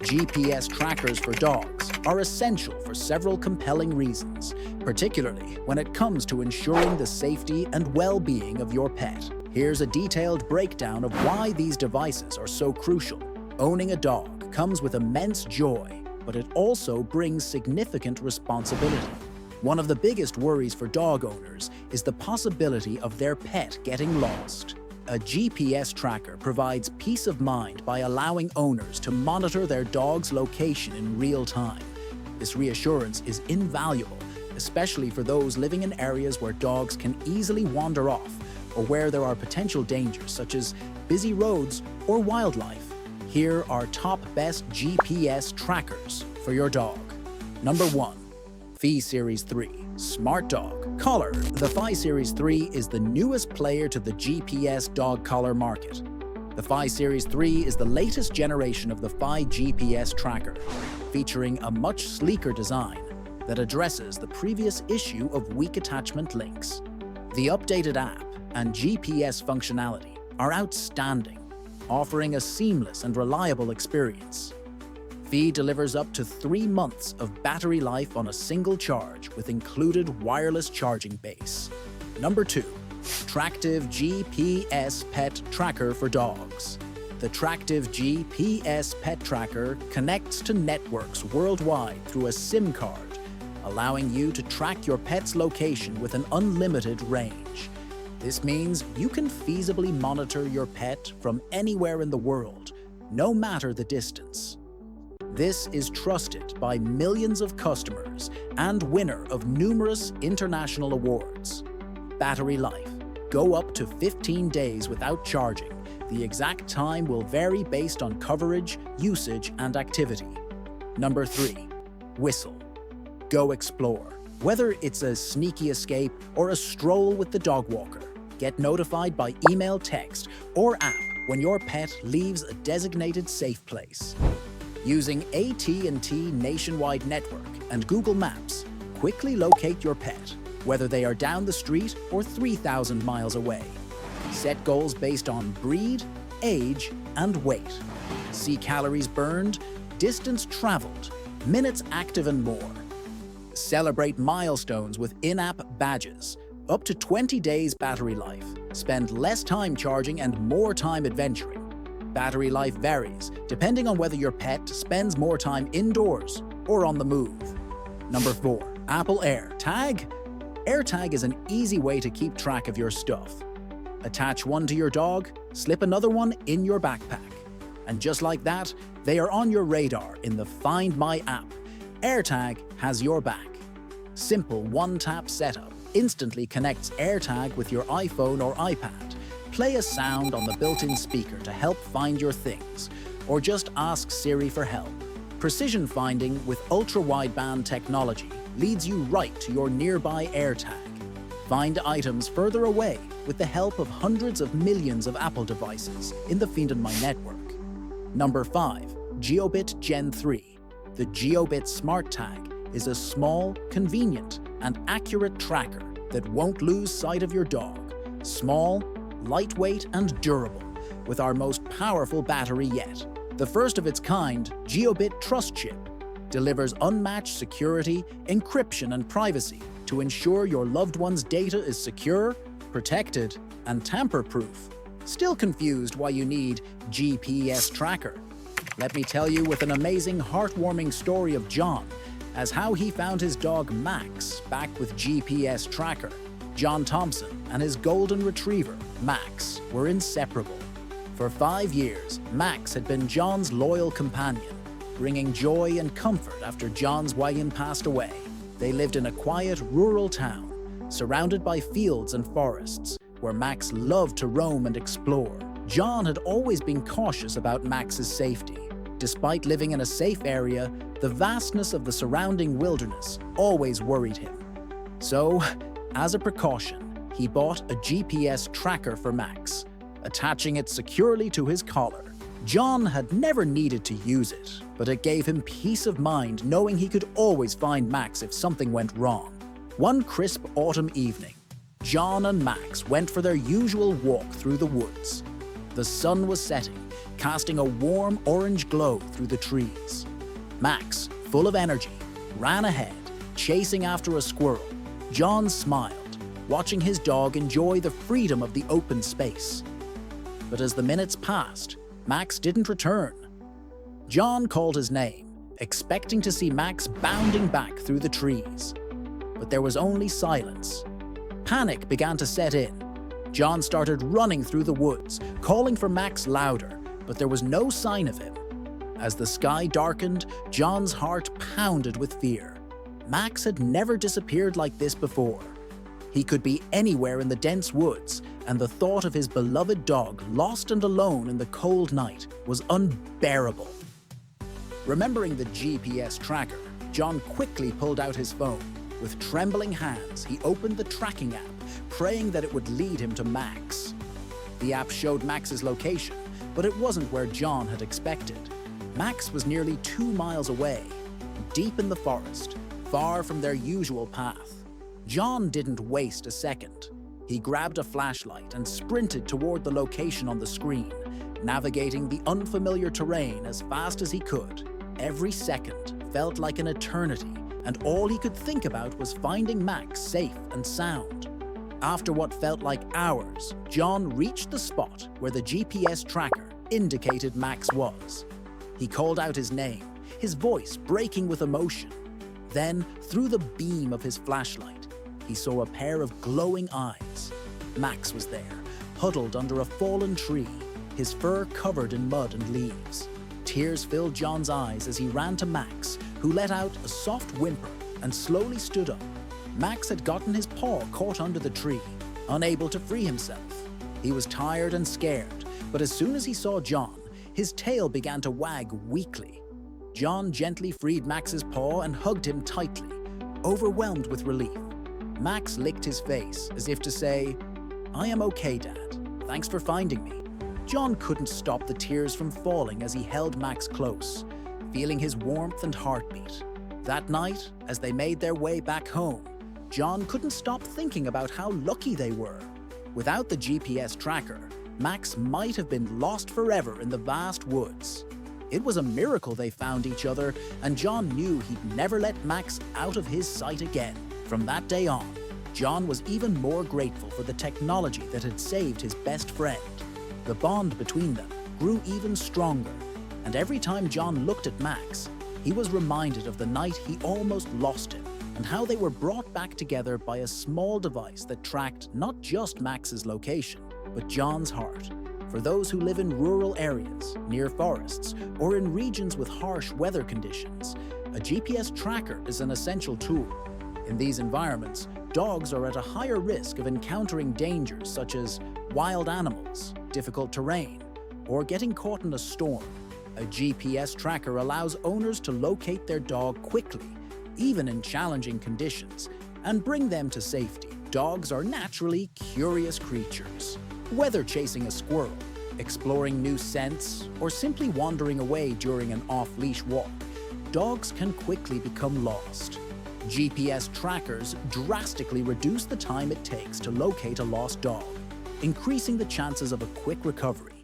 GPS trackers for dogs are essential for several compelling reasons, particularly when it comes to ensuring the safety and well-being of your pet. Here's a detailed breakdown of why these devices are so crucial. Owning a dog comes with immense joy, but it also brings significant responsibility. One of the biggest worries for dog owners is the possibility of their pet getting lost. A GPS tracker provides peace of mind by allowing owners to monitor their dog's location in real time. This reassurance is invaluable, especially for those living in areas where dogs can easily wander off or where there are potential dangers such as busy roads or wildlife. Here are top best GPS trackers for your dog. Number 1. Fi Series 3 Smart Dog Collar. The Fi Series 3 is the newest player to the GPS dog collar market. The Fi Series 3 is the latest generation of the Fi GPS tracker, featuring a much sleeker design that addresses the previous issue of weak attachment links. The updated app and GPS functionality are outstanding, offering a seamless and reliable experience. Fi delivers up to 3 months of battery life on a single charge with included wireless charging base. Number 2. Tractive GPS Pet Tracker for Dogs. The Tractive GPS Pet Tracker connects to networks worldwide through a SIM card, allowing you to track your pet's location with an unlimited range. This means you can feasibly monitor your pet from anywhere in the world, no matter the distance. This is trusted by millions of customers and winner of numerous international awards. Battery life. Go up to 15 days without charging. The exact time will vary based on coverage, usage, and activity. Number 3. Whistle. Go explore. Whether it's a sneaky escape or a stroll with the dog walker, get notified by email, text, or app when your pet leaves a designated safe place. Using AT&T nationwide network and Google Maps, quickly locate your pet, whether they are down the street or 3,000 miles away. Set goals based on breed, age, and weight. See calories burned, distance traveled, minutes active, and more. Celebrate milestones with in-app badges. Up to 20 days battery life. Spend less time charging and more time adventuring. Battery life varies, depending on whether your pet spends more time indoors or on the move. Number 4. Apple AirTag. AirTag is an easy way to keep track of your stuff. Attach one to your dog, slip another one in your backpack. And just like that, they are on your radar in the Find My app. AirTag has your back. Simple one-tap setup instantly connects AirTag with your iPhone or iPad. Play a sound on the built-in speaker to help find your things, or just ask Siri for help. Precision finding with ultra-wideband technology leads you right to your nearby AirTag. Find items further away with the help of hundreds of millions of Apple devices in the Find My network. Number 5. Jiobit Gen 3. The Jiobit Smart Tag is a small, convenient, and accurate tracker that won't lose sight of your dog. Small, lightweight, and durable, with our most powerful battery yet. The first of its kind, Jiobit Trust Chip, delivers unmatched security, encryption, and privacy to ensure your loved one's data is secure, protected, and tamper-proof. Still confused why you need GPS tracker? Let me tell you with an amazing, heartwarming story of John, as how he found his dog Max back with GPS tracker. John Thompson and his golden retriever, Max, were inseparable. For 5 years, Max had been John's loyal companion, bringing joy and comfort after John's wagon passed away. They lived in a quiet, rural town, surrounded by fields and forests, where Max loved to roam and explore. John had always been cautious about Max's safety. Despite living in a safe area, the vastness of the surrounding wilderness always worried him. So, as a precaution, he bought a GPS tracker for Max, attaching it securely to his collar. John had never needed to use it, but it gave him peace of mind knowing he could always find Max if something went wrong. One crisp autumn evening, John and Max went for their usual walk through the woods. The sun was setting, casting a warm orange glow through the trees. Max, full of energy, ran ahead, chasing after a squirrel. John smiled, watching his dog enjoy the freedom of the open space. But as the minutes passed, Max didn't return. John called his name, expecting to see Max bounding back through the trees. But there was only silence. Panic began to set in. John started running through the woods, calling for Max louder, but there was no sign of him. As the sky darkened, John's heart pounded with fear. Max had never disappeared like this before. He could be anywhere in the dense woods, and the thought of his beloved dog lost and alone in the cold night was unbearable. Remembering the GPS tracker, John quickly pulled out his phone. With trembling hands, he opened the tracking app, praying that it would lead him to Max. The app showed Max's location, but it wasn't where John had expected. Max was nearly 2 miles away, deep in the forest, far from their usual path. John didn't waste a second. He grabbed a flashlight and sprinted toward the location on the screen, navigating the unfamiliar terrain as fast as he could. Every second felt like an eternity, and all he could think about was finding Max safe and sound. After what felt like hours, John reached the spot where the GPS tracker indicated Max was. He called out his name, his voice breaking with emotion. Then, through the beam of his flashlight, he saw a pair of glowing eyes. Max was there, huddled under a fallen tree, his fur covered in mud and leaves. Tears filled John's eyes as he ran to Max, who let out a soft whimper and slowly stood up. Max had gotten his paw caught under the tree, unable to free himself. He was tired and scared, but as soon as he saw John, his tail began to wag weakly. John gently freed Max's paw and hugged him tightly, overwhelmed with relief. Max licked his face as if to say, "I am okay, Dad. Thanks for finding me." John couldn't stop the tears from falling as he held Max close, feeling his warmth and heartbeat. That night, as they made their way back home, John couldn't stop thinking about how lucky they were. Without the GPS tracker, Max might have been lost forever in the vast woods. It was a miracle they found each other, and John knew he'd never let Max out of his sight again. From that day on, John was even more grateful for the technology that had saved his best friend. The bond between them grew even stronger, and every time John looked at Max, he was reminded of the night he almost lost him, and how they were brought back together by a small device that tracked not just Max's location, but John's heart. For those who live in rural areas, near forests, or in regions with harsh weather conditions, a GPS tracker is an essential tool. In these environments, dogs are at a higher risk of encountering dangers such as wild animals, difficult terrain, or getting caught in a storm. A GPS tracker allows owners to locate their dog quickly, even in challenging conditions, and bring them to safety. Dogs are naturally curious creatures. Whether chasing a squirrel, exploring new scents, or simply wandering away during an off-leash walk, dogs can quickly become lost. GPS trackers drastically reduce the time it takes to locate a lost dog, increasing the chances of a quick recovery.